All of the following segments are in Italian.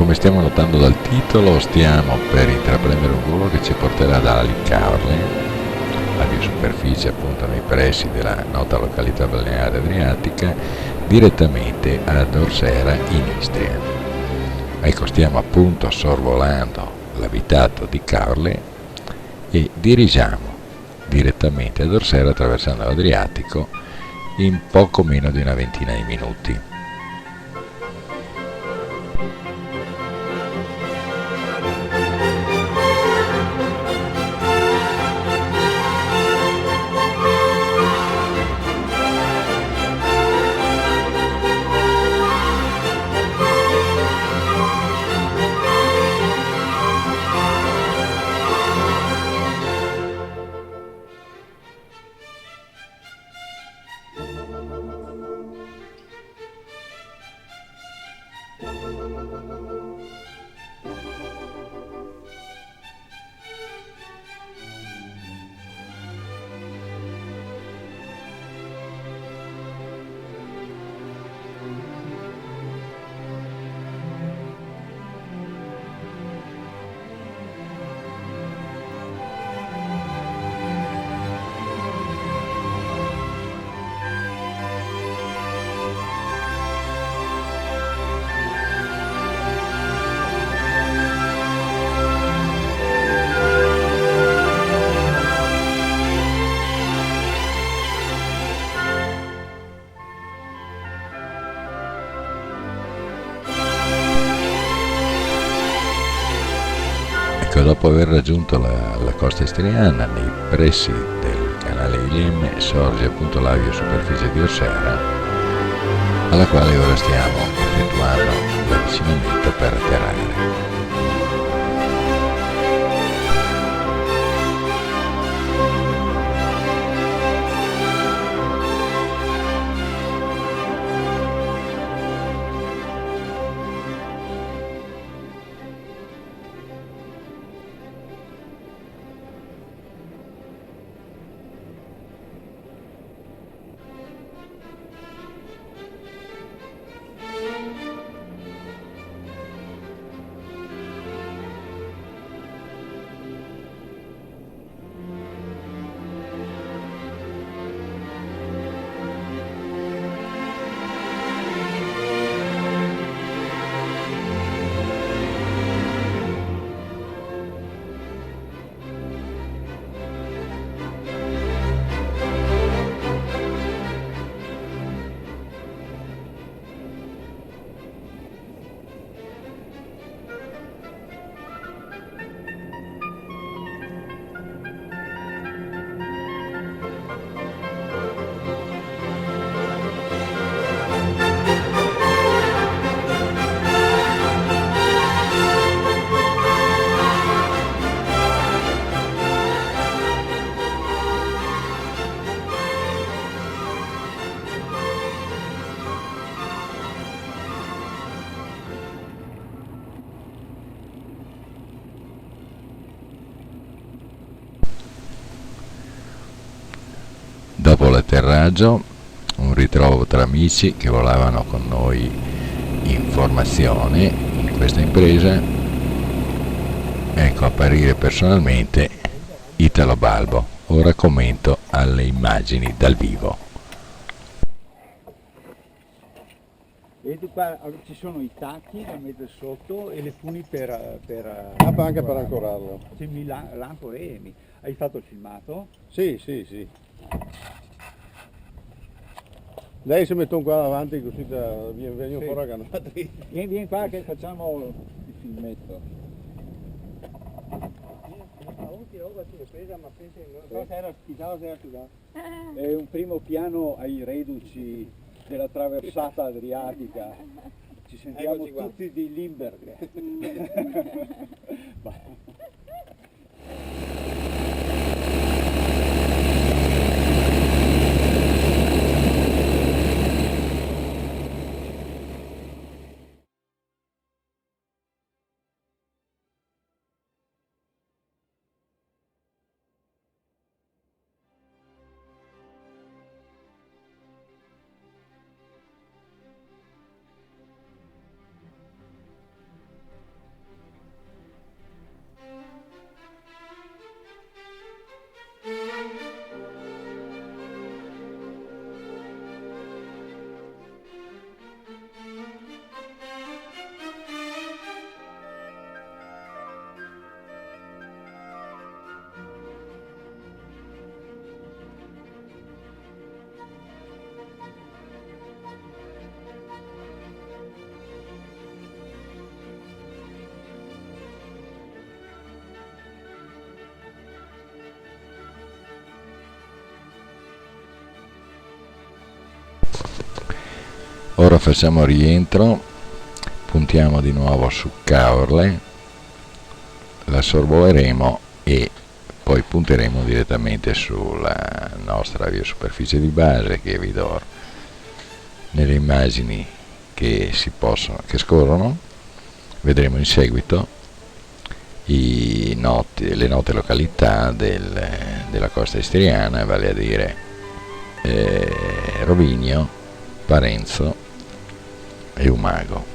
come stiamo notando dal titolo, stiamo per intraprendere un volo che ci porterà da Alicarle, aviosuperficie appunto nei pressi della nota località balneare adriatica, direttamente ad Orsera in Istria. Ecco, stiamo appunto sorvolando l'abitato di Carle e dirigiamo direttamente ad Orsera attraversando l'Adriatico in poco meno di una ventina di minuti. Ecco, dopo aver raggiunto la costa istriana, nei pressi del canale Ilem sorge appunto l'aviosuperficie di Orsera, alla quale ora stiamo effettuando l'avvicinamento per atterrare. Dopo l'atterraggio, un ritrovo tra amici che volavano con noi in formazione in questa impresa, ecco apparire personalmente Italo Balbo. Ora commento alle immagini dal vivo. Vedi qua ci sono i tacchi da mettere sotto e le funi per Anche per ancorarlo. Sì, l'ancora hai fatto il filmato? Sì, sì, sì. Lei si mette qua avanti così viene Sì. fuori a canotri. Vieni qua che facciamo il filmetto. È un primo piano ai reduci della traversata adriatica. Ci sentiamo tutti di Limberg. Ora facciamo rientro, puntiamo di nuovo su Caorle, la sorvoleremo e poi punteremo direttamente sulla nostra aviosuperficie di base, che vi do nelle immagini che scorrono. Vedremo in seguito le note località della costa istriana, vale a dire Rovigno, Parenzo e Umago.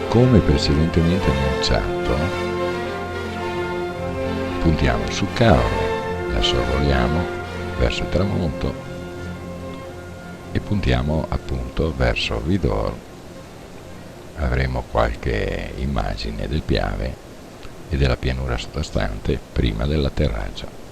Come precedentemente annunciato, puntiamo su Caorle, la sorvoliamo verso il tramonto e puntiamo appunto verso Vidor. Avremo qualche immagine del Piave e della pianura sottostante prima dell'atterraggio.